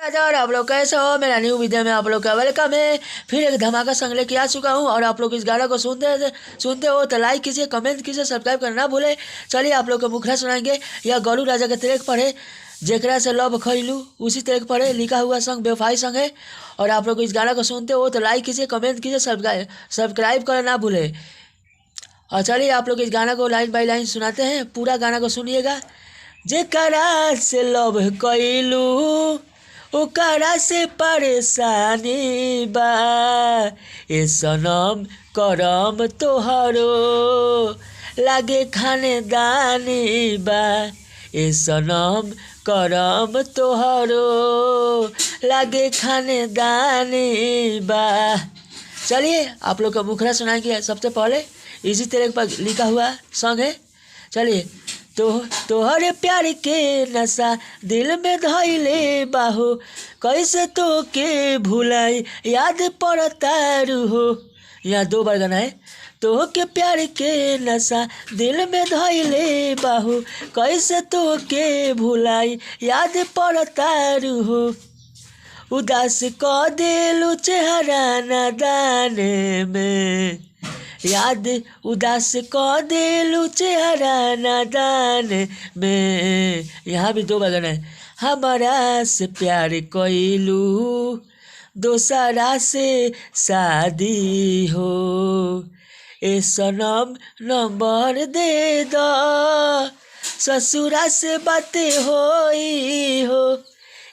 राजा और आप लोग कैसे हो। मेरा न्यू वीडियो में आप लोग का वेलकम है। फिर एक धमाका संग लेके आ चुका हूँ और आप लोग इस गाना को सुनते हो तो लाइक कीजिए, कमेंट कीजिए, सब्सक्राइब करना ना भूले। चलिए आप लोग को मुखरा सुनाएंगे। यह गोलू राजा के ट्रैक पर है, जेकरा से लव खैलू उसी ट्रैक पर है, लिखा हुआ सॉन्ग बेवफाई सॉन्ग है। और आप लोग इस गाना को सुनते हो तो लाइक कीजिए, कमेंट कीजिए, सब्सक्राइब करना ना भूले। और चलिए आप लोग इस गाना को लाइन बाई लाइन सुनाते हैं, पूरा गाना को सुनिएगा। जेकरा से लव कैलू ओकरा से परेशानी बा, ए सनम करम तोहरो लागे खानदानी बा, ए सनम करम तोहरो लागे खानदानी बा। चलिए आप लोग का मुखरा सुनाएंगे। सबसे पहले इसी तरह पर लिखा हुआ सॉन्ग है। चलिए तोहरे प्यार के नशा दिल में धइले बाहो, कैसे तो के भुलाई याद पड़ता हो। यहाँ 2 बार गाना है। तो के प्यार के नशा दिल में धइले बाहो, कैसे तो के भुलाई याद पड़ता हो। उदास क दिलु चेहरा नादान में, याद उदास क दिलु चेहरा नादान में। यहाँ भी 2 बार गाना है। हमारा से प्यार कैलू दोसरा से शादी हो, ए सनम नंबर दे दो ससुरा से बातें होई हो,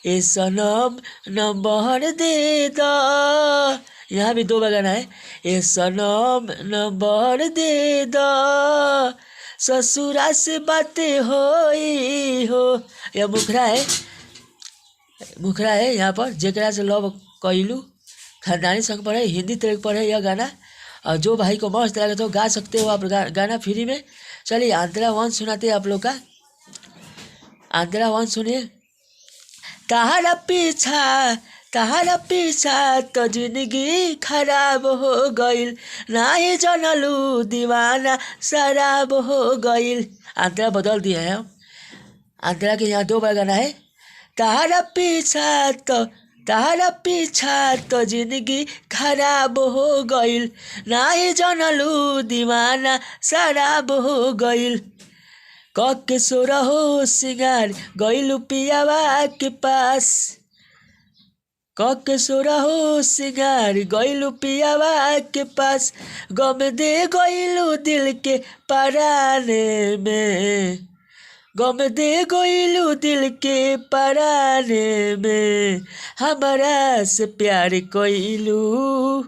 ए सनम नंबर दे दो। यहाँ भी 2 बार गाना है। ए सनम नंबर दे दो ससुरा से बातें होई हो। यह मुखरा है यहाँ पर। जेकरा से लव कैलू खानदानी संग पर है, हिंदी ट्रैक पर है यह गाना। और जो भाई को मस्त लगे तो गा सकते हो आप गाना फ्री में। चलिए आंतरा 1 सुनाते हैं आप लोग का। आंतरा 1 सुनिए। तहारा पीछा तो जिंदगी खराब हो गईल, नाही जनलू दीवाना शराब हो गईल। आंतरा बदल दिए हैं हम। आंतरा के यहाँ 2 बार गाना है। तहारा पीछा तो जिंदगी खराब हो गईल, नाही जनलू दीवाना शराब हो गईल। कके सोरा हो सिंगार गईलू पियावा के पास, कके सोरा हो सिंगार गईलू पियावा के पास, गम दे गईलू दिल के पराने में, गम दे गईलू दिल के पराने में। हमारा से प्यार कैलू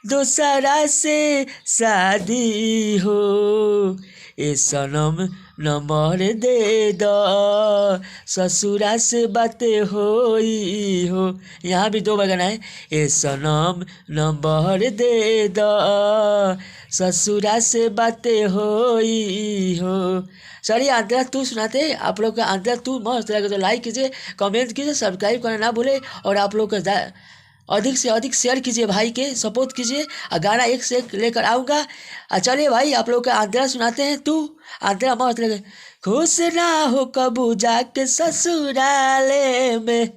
दोसरा से शादी हो, ए सनम नंबर दे दो ससुरा से बातें होई हो। यहाँ भी 2 बार गाना है। ए सनम नंबर दे दो ससुरा से बातें होई हो। चलिए आंतरा 2 सुनाते आप लोग का। आंतरा 2 मस्त लगे तो लाइक कीजिए, कमेंट कीजिए, सब्सक्राइब करना ना भूले। और आप लोग का अधिक से अधिक शेयर कीजिए, भाई के सपोर्ट कीजिए। और गाना एक से एक लेकर आऊँगा। चलिए भाई आप लोग का आंतरा सुनाते हैं। तू आंतरा मस्त लगे। खुश ना हो कबू जाके ससुराले में,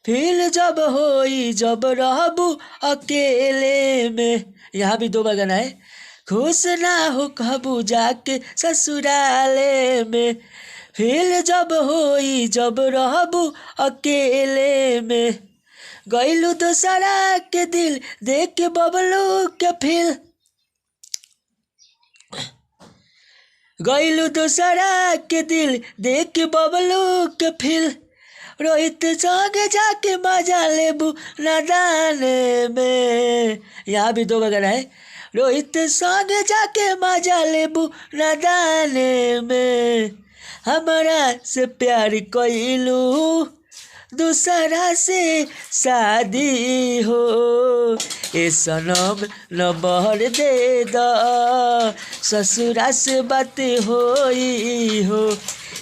फील जब होई जब रहबू अकेले में। यहाँ भी 2 बार गाना है। खुश ना हो कबू जाके ससुराले में, फील जब होई जब रहबू अकेले में। गईलू दोसरा के दिल देख के बबलू के फिल, गईलू दोसरा के दिल देख के बबलू के फिल। रोहित संगे जाके मजा लेबू नादान में। यहाँ भी 2 बार गाना है। रोहित संगे जाके मजा लेबू नादान में। हमारा से प्यार कैलू दूसरा से शादी हो, ए सनम नंबर दे दो ससुरा से बातें होई हो,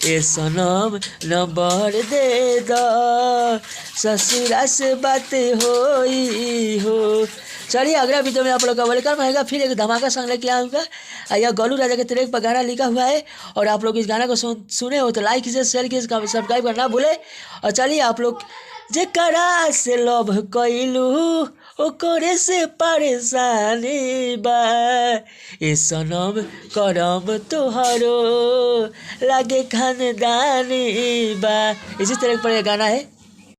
ए सनम नंबर दे दो ससुरा से बातें होई हो। चलिए अगला वीडियो में आप लोग का वेलकम रहेगा। फिर एक धमाका सॉन्ग लेके आऊँगा। यह गोलू राजा के ट्रैक पर गाना लिखा हुआ है और आप लोग इस गाना को सुने हो तो लाइक कीजिए, शेयर कीजिए, सब्सक्राइब करना भूले। और चलिए आप लोग जेकरा से लव कइलू ओकरे से परेशानी बा, ए सनम करम तोहरो लागे खानदानी बा। इसी तरह पर यह गाना है।